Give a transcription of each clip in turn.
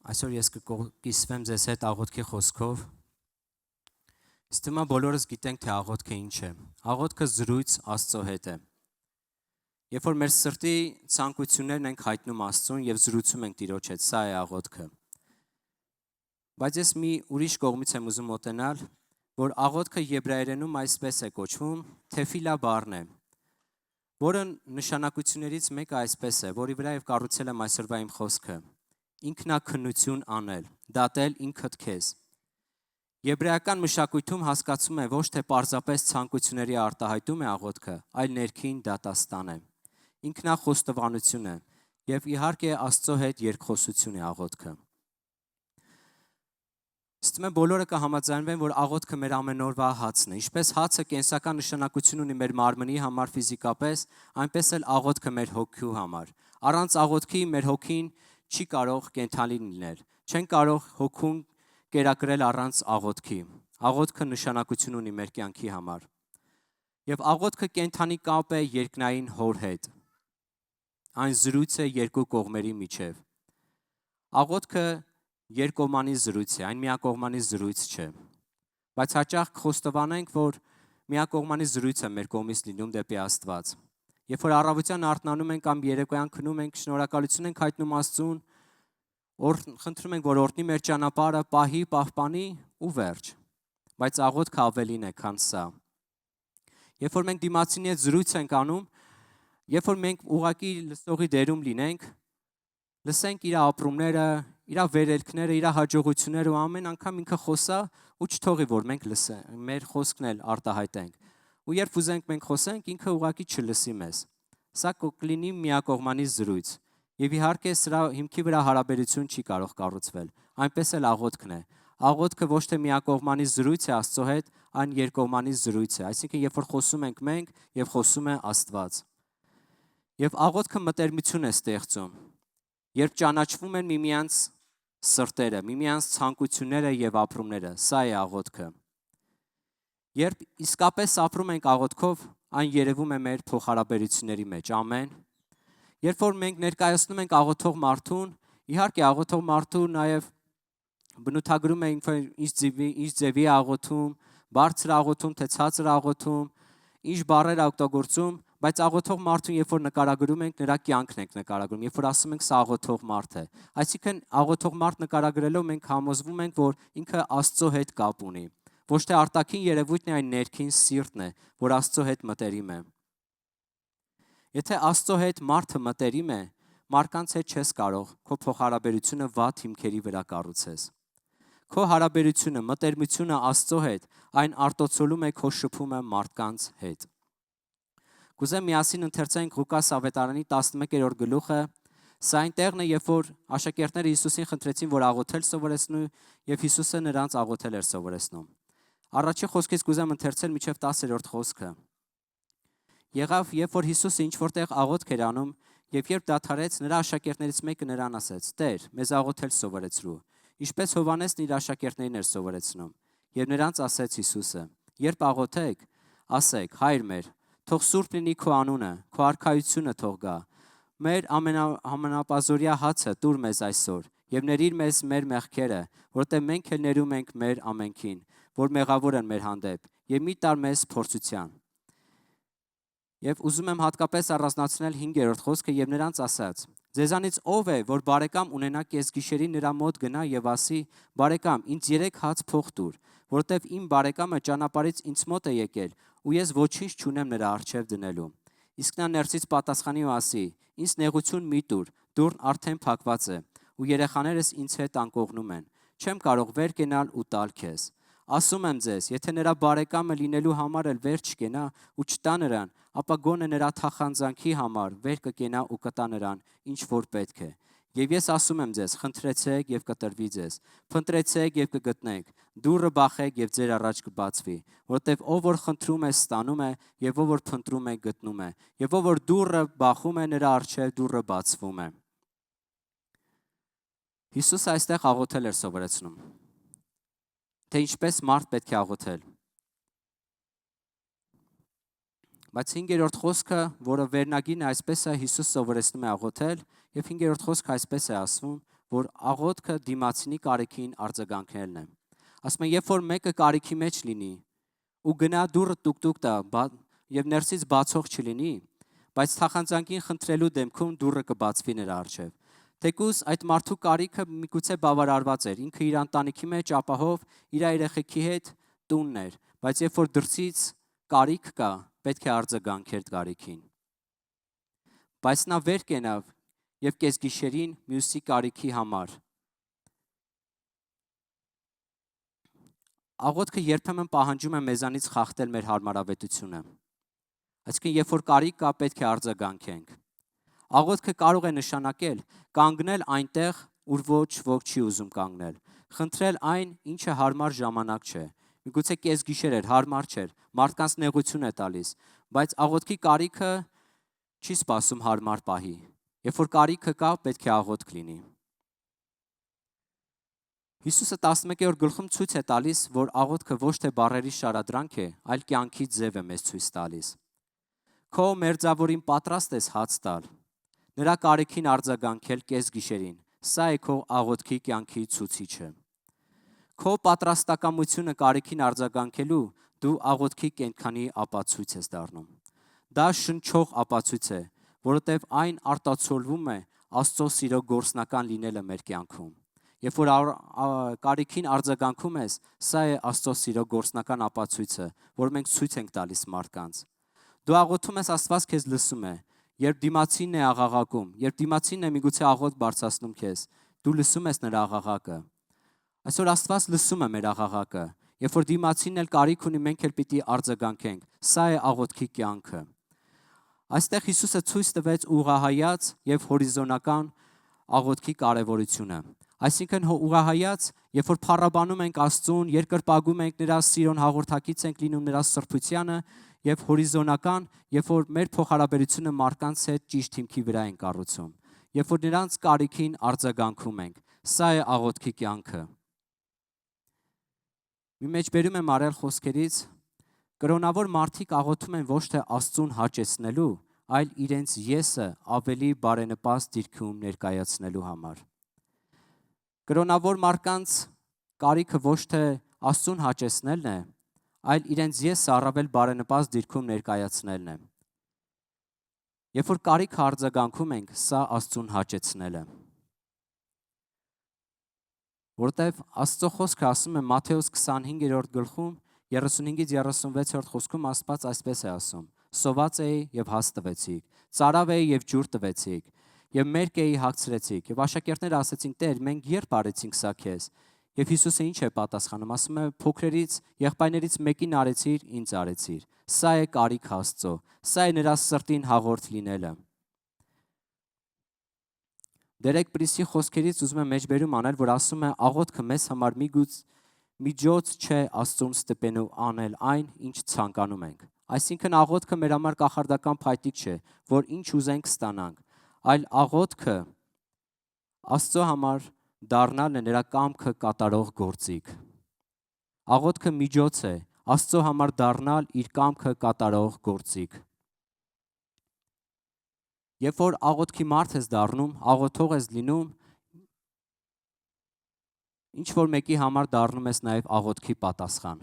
Այսօր ես կկիսվեմ ձեզ հետ աղոթքի խոսքով։ Ստիմա բոլորս գիտենք, թե աղոթքը ինչ է։ Աղոթքը զրույց Աստծո հետ է։ Երբ որ մեր սրտի ցանկություններն ենք հայտնում Աստծուն եւ զրուցում ենք Տիրոջ հետ, սա է աղոթքը։ Բայց ես մի ուրիշ կողմից եմ ուզում մոտենալ, որ աղոթքը եբրայերենում այսպես է կոչվում, թեֆիլա բառն է, որը նշանակություններից մեկը այսպես է, որի վրա եւ կառուցել եմ այսօրվա իմ խոսքը։ Ինքնակնություն անել, դատել ինքդ քեզ։ Եբրայական մշակույթում հասկացում է ոչ թե պարզապես ցանկությունների արտահայտում է աղոթքը, այլ ներքին դատաստան է։ Ինքնախոստովանություն է եւ իհարկե Աստծո հետ երկխոսություն է աղոթքը։ Ստում եմ բոլորը կհամաձայնվեն, որ աղոթքը մեր ամենօրվա հացն է։ Ինչպես հացը կենսական նշանակություն ունի մեր մարմնի համար ֆիզիկապես, այնպես էլ աղոթքը մեր հոգու համար։ Առանց աղոթքի մեր հոգին չի կարող կենդանի լինել։ Չեն կարող հոգուն կերակրել առանց աղոթքի։ Աղոթքը նշանակություն ունի մեր կյանքի համար։ Եվ աղոթքը կենդանի կապ է երկնային հոր հետ։ Այն զրույց է երկու կողմերի միջև։ Աղոթքը երկկողմանի զրույց է, այն միակողմանի զրույց չէ։ Բայց հաճախ խոստովանենք, որ միակողմանի զրույց է մեր կողմից լինում դեպի Աստված։ Երբ որ առավոտյան արթնանում ենք կամ երեկոյան քնում ենք, շնորհակալություն ենք հայտնում Աստծուն, խնդրում ենք, որ օրհնի մեր ճանապարհը, պահի, պահպանի ու վերջ։ Բայց աղոթքը ավելին է, քան սա։ Երբ որ մենք դիմացինի հետ զրույց ենք անում, երբ որ մենք ուղակի լսողի դերում լինենք, լսենք իր ապրումները, իր վերելքները, իր հաջողությունները ու ամեն անգամ ինքը խոսա ու չթողի, որ մենք մեր խոսքն էլ արտահայտենք։ Ու երբ ուզենք մենք խոսենք, ինքը ուղակի չլսի մեզ։ Սա կլինի միակողմանի զրույց։ Եվ իհարկե սրա հիմքի վրա հարաբերություն չի կարող կառուցվել։ Այնպես էլ աղոթքն է։ Աղոթքը ոչ թե միակողմանի զրույց է Աստծո հետ, այլ երկկողմանի զրույց է։ Այսինքն, երբ որ խոսում ենք մենք եւ խոսում է Աստված։ Եվ աղոթքը մտերմություն է ստեղծում։ Երբ ճանաչվում են միմյանց սրտերը, միմյանց ցանկությունները եւ ապրումները, սա է աղոթքը։ Երբ իսկապես ապրում ենք աղոթքով, այն երևում է մեր փոխհարաբերությունների մեջ։ Ամեն։ Երբ որ մենք ներկայացնում ենք աղոթող մարդուն, իհարկե աղոթող մարդու նաեւ բնութագրում է ինչ ձևի աղոթում, բարձր աղոթում, թե ցածր աղոթում, ինչ բառեր օգտագործում, բայց աղոթող մարդուն երբ որ նկարագրում ենք, նրա կյանքն ենք նկարագրում, երբ որ ասում ենք սա աղոթող մարդ է։ Այսինքն աղոթող մարդ նկարագրելով մենք համոզվում ենք, որ ինքը Աստծո հետ կապ ունի։ Ոչ թե արտաքին երևույթն է, այն ներքին սիրտն է, որ Աստծո հետ մտերիմ է։ Եթե Աստծո հետ մարդը մտերիմ է, մարդկանց հետ չես կարող քո փոխհարաբերությունը վատ հիմքերի վրա կառուցես։ Քո հարաբերությունը, մտերմությունը Աստծո հետ, այն արտացոլում է քո շփումը մարդկանց հետ։ Կուզեմ միասին ընթերցենք Ղուկաս ավետարանի 11-րդ գլուխը։ Սա այն տեղն է, երբ որ աշակերտները Հիսուսին խնդրեցին, որ աղոթել սովորեցնի, եւ Հիսուսը նրանց աղոթել էր սովորեցնում։ Առաջի խոսքից կուզեմ ընթերցել մինչև 10-րդ խոսքը։ Եղավ, երբ որ Հիսուսը ինչ որտեղ աղոթք էր անում, եւ երբ դադարեց, նրա աշակերտներից մեկը նրան ասեց. «Տեր, մեզ աղոթել սովորեցրու»։ Ինչպես Հովհաննեսն իր աշակերտներին էր սովորեցնում։ Եվ նրանց ասեց Հիսուսը. «Երբ աղոթեք, ասեք. Հայր մեր, թող սուրբ լինի քո անունը, քո արքայությունը թող գա։ Մեր ամենապազորյա հացը տուր մեզ այսօր, եւ ներիր մեզ մեր մեղքերը, որտեղ մենք էլ ներում ենք մեր ամենքին, որ մեղավոր են մեր հանդեպ, եւ մի տար մեզ փորձության»։ Եվ ուզում եմ հատկապես առանձնացնել 5-րդ խոսքը եւ նրանց ասած. «Ձեզանից ով է, որ բարեկամ ունենա կեսգիշերի նրա մոտ գնա եւ ասի. բարեկամ, ինձ 3 հաց փող տուր, որտեվ իմ բարեկամը ճանապարհից ինձ մոտ է եկել, ու ես ոչինչ չունեմ նրա առջև դնելու։ Իսկ նա ներսից պատասխանի ու ասի. ինձ նեղություն մի տուր, դուռն արդեն փակված է, ու երեխաներս ինձ հետ անկողնում են, չեմ կարող վեր կենալ ու տալ քեզ։ Ասում եմ ձեզ, եթե նրա բարեկամը լինելու համար էլ վեր չկենա ու չտա նրան, ապա գոնե նրա թախանձանքի համար վեր կկենա ու կտա նրան, ինչ որ պետք է։ Եվ ես ասում եմ ձեզ, խնդրեցեք եւ կտրվի ձեզ, փնտրեցեք եւ կգտնեք, դուռը բախեք եւ ձեր առաջ կբացվի, որտեվ ով որ խնդրում է, ստանում է, եւ ով որ փնտրում է, գտնում է, եւ ով որ դուռը բախում է, նրա առջև դուռը բացվում է։ Հիսուսը այստեղ աղոթել էր սովորեցնում, թե ինչպես մարդ պետք է աղոթել։ Բայց 5-րդ խոսքը, որը վերնագիրն այսպես է, Հիսուս սովորեցնում է աղոթել, եւ 5-րդ խոսքը այսպես է ասվում, որ աղոթքը դիմացինի կարիքին արձագանքելն է։ Ասում են, երբ որ մեկը կարիքի մեջ լինի ու գնա դուռը տուկ-տուկ տա եւ ներսից բացող չլինի, բայց թախանձանքին խնդրելու դեպքում դուռը կբացվի նրա առջև։ Թեկուզ այդ մարդու կարիքը միգուցե բավարարված էր, ինքը իր ընտանիքի մեջ ապահով իր երեխեքի հետ տունն էր, բայց երբ որ դրսից կարիք կա, պետք է արձագանքեր կարիքին։ Բայց նա վեր կենավ եւ կեսգիշերին մյուսի կարիքի համար։ Աղոթքը երբեմն պահանջում է մեզանից խախտել մեր հարմարավետությունը։ Այսինքն, երբ որ կարիք կա, պետք է արձագանքենք։ Աղոթքը կարող է նշանակել կանգնել այնտեղ, ուր ոչ ոք չի ուզում կանգնել, խնդրել այն, ինչը հարմար ժամանակ չէ։ Միգուցե կեսգիշեր էր, հարմար չէր, մարդկանց նեղություն է տալիս, բայց աղոթքի կարիքը չի սպասում հարմար պահի։ Երբ որ կարիքը կա, պետք է աղոթք լինի։ Հիսուսը 11-րդ գլխում ցույց է տալիս, որ աղոթքը ոչ թե բառերի շարադրանք է, այլ կյանքի ձև է մեզ ցույց տալիս։ Քո մերձավորին պատրաստ ես հաց տալ, նրա կարիքին արձագանքել կեսգիշերին, սա է քո աղոթքի կյանքի ցուցիչը։ Քո պատրաստակամությունը կարիքին արձագանքելու դու աղոթքի կենքանի ապացույց ես դառնում։ Դա շնչող ապացույց է, որովհետև այն արտացոլվում է Աստծո սիրո գործնական լինելը մեր կյանքում։ Երբ որ կարիքին արձագանքում ես, սա է Աստծո սիրո գործնական ապացույցը, որ մենք ցույց ենք տալիս մարդկանց։ Դու աղոթում ես, Աստված քեզ լսում է, երբ դիմացինն է աղաղակում, երբ դիմացինն է միգուցե աղոթք բարձրացնում քեզ, դու լսում ես նրա աղաղակը։ Այսօր Աստված լսում է մեր աղաղակը, երբ որ դիմացինն էլ կարիք ունի, մենք էլ պիտի արձագանքենք։ Սա է աղոթքի կյանքը։ Այստեղ Հիսուսը ցույց տվեց ուղղահայաց եւ հորիզոնական աղոթքի կարեւորությունը։ Այսինքն ուղղահայաց, երբ որ փառաբանում ենք Աստծուն, երկրպագում ենք նրա սիրուն հաղորդակից ենք լինում նրա սրբությանը, եւ հորիզոնական, երբ որ մեր փոխհարաբերությունը մարդկանց հետ ճիշտ հիմքի վրա են կառուցում, երբ որ նրանց կարիքին արձագանքում ենք։ Սա է աղոթքի կյանքը։ Մի մեջբերում եմ արել խոսքերից, կրոնավոր մարդիկ աղոթում են ոչ թե Աստծուն հաճեցնելու, այլ իրենց եսը ավելի բարենպաստ դիրքում ներկայացնելու համար։ Կրոնավոր մարդկանց կարիքը ոչ թե Աստծուն հաճեցնելն է, այլ իրենց եսը առավել բարենպաստ դիրքում ներկայացնելն է։ Երբ որ կարիքը արձագանքում ենք, սա Աստծուն հաճեցնել է։ Որտեվ Աստծո խոսքը ասում է Մատթեոս 25-րդ գլխում 35-ից 36-րդ խոսքում Աստված այսպես է ասում. «Սոված էի եւ հաց տվեցիք, ծարավ էի եւ ջուր տվեցիք, եւ մերկ էի հագցրեցիք, եւ աշակերտները ասեցին. Տեր, մենք երբ արեցինք սա քեզ»։ Եվ Հիսուսը ինչ է պատասխանում, ասում է. «Փոքրերից, եղբայրներից մեկին արեցիր, ինձ արեցիր»։ Սա է կարիք Աստծո, սա է նրա սրտին հաղորդ լինելը։ Դերեկ Պրիսի խոսքերից ուզում եմ մեջբերում անել, որ ասում է աղոթքը մեզ համար միջոց չէ Աստծուն ստպելու անել այն, ինչ ցանկանում ենք։ Այսինքն աղոթքը մեր համար կախարդական փայտիկ չէ, որ ինչ ուզենք ստանանք, այլ աղոթքը Աստծո համար դառնալն է նրա կամքը կատարող գործիք։ Աղոթքը միջոց է Աստծո համար դառնալ իր կամքը կատարող գործիք։ Երբ որ աղոթքի մարդ ես դառնում, աղոթող ես լինում, ինչ որ մեկի համար դառնում ես նաև աղոթքի պատասխան։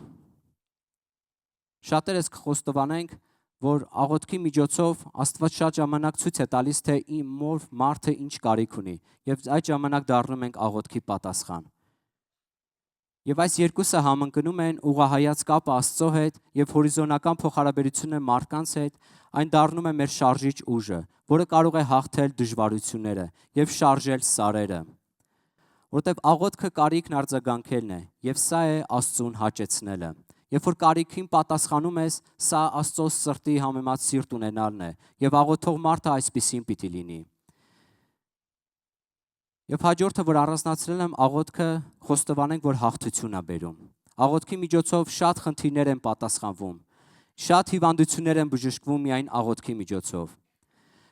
Շատերս կխոստովանենք, որ աղոթքի միջոցով Աստված շատ ժամանակ ցույց է տալիս, թե իմով մարդը ինչ կարիք ունի, եւ այդ ժամանակ դառնում ենք աղոթքի պատասխան։ Եվ այս երկուսը համընկնում են ուղղահայաց կապը Աստծո հետ եւ հորիզոնական փոխհարաբերությունը մարդկանց հետ, այն դառնում է մեր շարժիչ ուժը, որը կարող է հաղթել դժվարությունները եւ շարժել սարերը։ Որտեւ աղոթքը կարիքն արձագանքելն է եւ սա է Աստծուն հաճեցնելը։ Երբ որ կարիքին պատասխանում ես, սա Աստծո սրտի համեմատ սիրտ ունենալն է եւ աղոթող մարդը այսպեսին պիտի լինի։ Եվ հաջորդը, որ առանձնացրել եմ աղոթքը, խոստովանենք, որ հաղթություն է բերում։ Աղոթքի միջոցով շատ խնդիրներ են պատասխանվում, շատ հիվանդություններ են բժշկվում միայն աղոթքի միջոցով։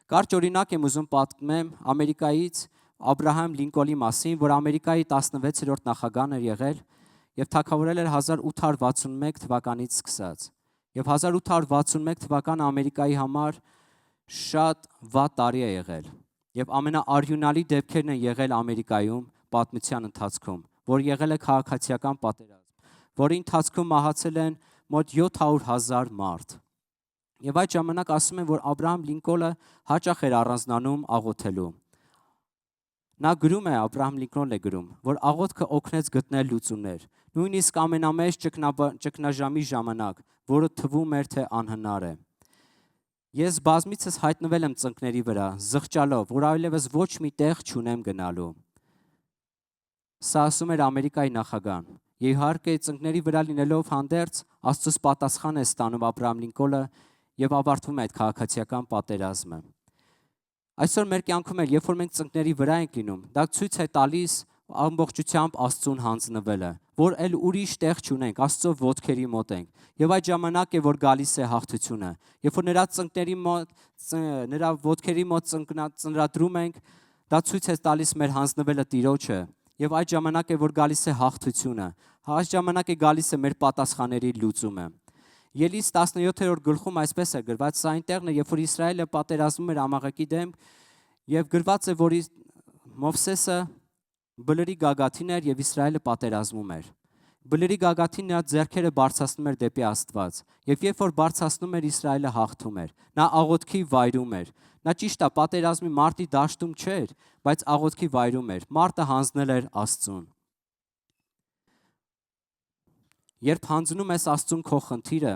Կարճ օրինակ եմ ուզում պատմեմ Ամերիկայից Աբրահամ Լինկոլնի մասին, որ Ամերիկայի 16-րդ նախագահն էր եղել եւ թագավորել էր 1861 թվականից սկսած։ Եվ 1861 թվականը Ամերիկայի համար շատ վատ տարի է եղել։ Եվ ամենաարյունալի դեպքերն են եղել Ամերիկայում պատմության ընթացքում, որ եղել է քաղաքացիական պատերազմ, որի ընթացքում մահացել են մոտ 700,000 մարդ։ Եվ այդ ժամանակ ասում են, որ Աբրահամ Լինկոլնը հաճախ էր առանձնանում աղոթելու։ Նա գրում է, Աբրահամ Լինկոլնն է գրում, որ աղոթքը օգնեց գտնել լուծումներ, նույնիսկ ամենամեծ ճգնաժամի ժամանակ, որը թվում էր, թե անհնար է։ Ես բազմիցս հայտնվել եմ ծնկների վրա, զղջալով, որ այլևս ոչ մի տեղ չունեմ գնալու։ Սա ասում էր Ամերիկայի նախագահան։ Եվ իհարկե ծնկների վրա լինելով հանդերձ Աստծուց պատասխան է ստանում Աբրահամ Լինկոլնը եւ ավարտվում է այդ քաղաքացիական պատերազմը։ Այսօր մեր կյանքում էլ, երբ որ մենք ծնկների վրա ենք լինում, դա ցույց է տալիս ամբողջությամբ Աստծուն հանձնվելը, որ այլ ուրիշ տեղ չունենք, Աստծո ոտքերի մոտ ենք։ Եվ այդ ժամանակ է, որ գալիս է հաղթությունը։ Երբ որ նրա ծնկների մոտ, նրա ոտքերի մոտ ծնրադրում ենք, դա ցույց է տալիս մեր հանձնվելը Տիրոջը։ Եվ այդ ժամանակ է, որ գալիս է հաղթությունը։ Այդ ժամանակ է գալիս է մեր պատասխանների լուծումը։ Ելից 17-րդ գլխում այսպես է գրված, սա այնտեղն է, երբ որ Իսրայելը պատերազմում էր Ամաղեկի դեմ, եւ գրված է, որ Մովսեսը բլրի գագաթին էր եւ Իսրայելը պատերազմում էր։ Բլրի գագաթին նրա ձեռքերը բարձրացնում էր դեպի Աստված, եւ երբ որ բարձրացնում էր, Իսրայելը հաղթում էր։ Նա աղոթքի վայրում էր։ Նա ճիշտ է, պատերազմի մարտի դաշտում չէր, բայց աղոթքի վայրում էր։ Մարտը հանձնել էր Աստծուն։ Երբ հանձնում ես Աստծուն քո խնդիրը,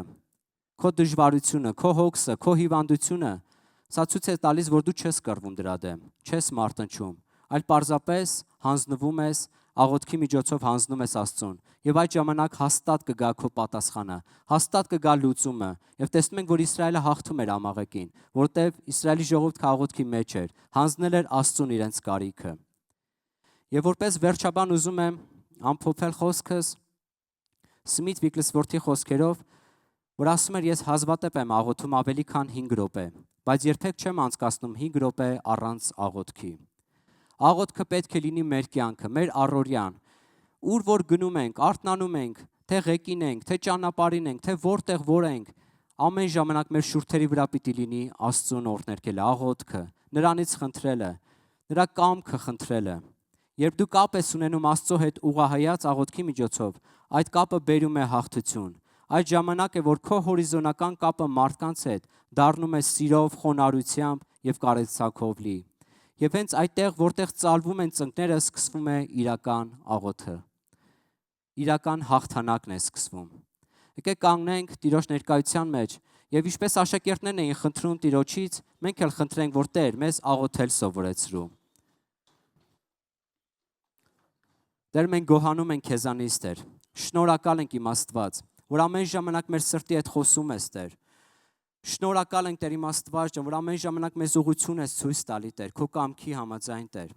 քո դժվարությունը, քո հոգսը, քո հիվանդությունը, սա ցույց է տալիս, որ դու չես կռվում դրա դեմ, չես մարտնչում, այլ պարզապես հանձնվում ես, աղոթքի միջոցով հանձնում ես Աստծուն, եւ այդ ժամանակ հաստատ կգա քո պատասխանը, հաստատ կգա լուծումը, եւ տեսնում ենք, որ Իսրայելը հաղթում էր Ամաղեկին, որտեւ Իսրայելի ժողովուրդը աղոթքի մեջ էր, հանձնել էր Աստծուն իրենց կարիքը։ Եվ որպես վերջաբան ուզում եմ ամփոփել խոսքս Սմիթ Վիգլսվորթի խոսքերով, որ ասում էր, ես հազվադեպ եմ աղոթում ավելի քան 5 րոպե, բայց երբեք չեմ անցկացնում 5 րոպե առանց աղոթքի։ Աղոթքը պետք է լինի մեր կյանքը, մեր առօրյան, ուր որ գնում ենք, արթնանում ենք, թե ղեկին ենք, թե ճանապարհին ենք, թե որտեղ որ ենք, ամեն ժամանակ մեր շուրթերի վրա պիտի լինի Աստծուն օրհներգելը, աղոթքը, նրանից խնդրելը, նրա կամքը խնդրելը։ Երբ դու կապ ես ունենում Աստծո հետ ուղղահայաց աղոթքի միջոցով, այդ կապը բերում է հաղթություն։ Այդ ժամանակ է, որ քո հորիզոնական կապը մարդկանց հետ դառնում է սիրով, խոնարհությամբ եւ կարեկցանքով լի։ Եվ հենց այդտեղ, որտեղ ծալվում են ծնկները, սկսվում է իրական աղոթը։ Իրական հաղթանակն է սկսվում։ Եկեք կանգնենք Տիրոջ ներկայության մեջ եւ ինչպես աշակերտներն էին խնդրում Տիրոջից, մենք էլ խնդրենք, որ Տեր մեզ աղոթել սովորեցրու։ Տեր, մենք գոհանում ենք քեզանից, Տեր։ Շնորհակալ ենք իմ Աստված, որ ամեն ժամանակ մեր սրտի հետ խոսում ես, Տեր։ Շնորհակալ ենք Տեր իմ Աստված ջան, որ ամեն ժամանակ մեզ ուղղություն ես ցույց տալի, Տեր, քո կամքի համաձայն, Տեր։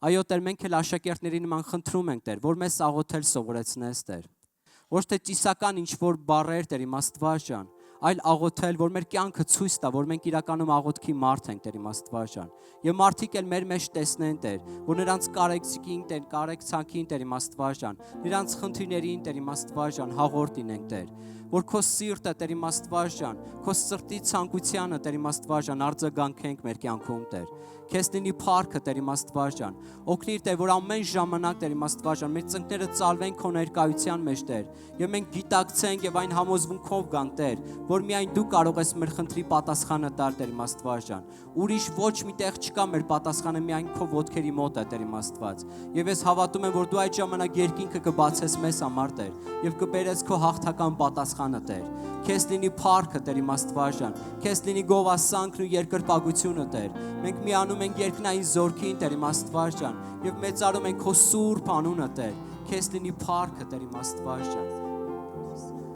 Այո, Տեր, մենք էլ աշակերտների նման խնդրում ենք, Տեր, որ մեզ աղոթել սովորեցնես, Տեր։ Ոչ թե ծիսական ինչ-որ բառեր, Տեր իմ Աստված ջան, այլ աղոթել, որ մեր կյանքը ցույց տա, որ մենք իրականում աղոթքի մարդ ենք, Տեր իմ Աստված ջան։ Եվ մարդիկ էլ մեր մեջ տեսնեն, Տեր, որ նրանց կարեկցիկին, Տեր, կարեկցանքին, Տեր իմ Աստված ջան, նրանց խնդիրներին, Տեր իմ Աստված ջան, հաղորդ լինենք, Տեր, որ քո սիրտը, Տեր իմ Աստված ջան, քո սրտի ցանկությանը, Տեր իմ Աստված ջան, արձագանքենք մեր կյանքում, Տեր։ Քեզ լինի փառքը, Տեր իմ Աստված ջան։ Օգնիր, Տեր, որ ամեն ժամանակ, Տեր իմ Աստված ջան, մեր ծնկները ծալվեն քո ներկայության մեջ, Տեր, եւ մենք գիտակցենք եւ այն համոզմունքով գանք, Տեր, որ միայն դու կարող ես մեր խնդրի պատասխանը տալ, Տեր իմ Աստված ջան։ Ուրիշ ոչ մի տեղ չկա մեր պատասխանը, միայն քո ոտքերի մոտ է, Տեր իմ Աստված։ Եվ ես հավատում եմ, որ դու այդ ժամանակ երկինքը կբացես մեզ համար, Տեր, եւ կբերես քո հաղթական պատասխանը, Տեր։ Քեզ լինի փառքը, Տեր իմ Աստված ջան։ Քեզ լինի գովասանքն ու երկրպագությունը, Տեր։ Մենք միանում ենք երկնային զորքին, Տեր իմ Աստված ջան, եւ մեծարում ենք քո սուրբ անունը, Տեր։ Քեզ լինի փառքը, Տեր իմ Աստված ջան։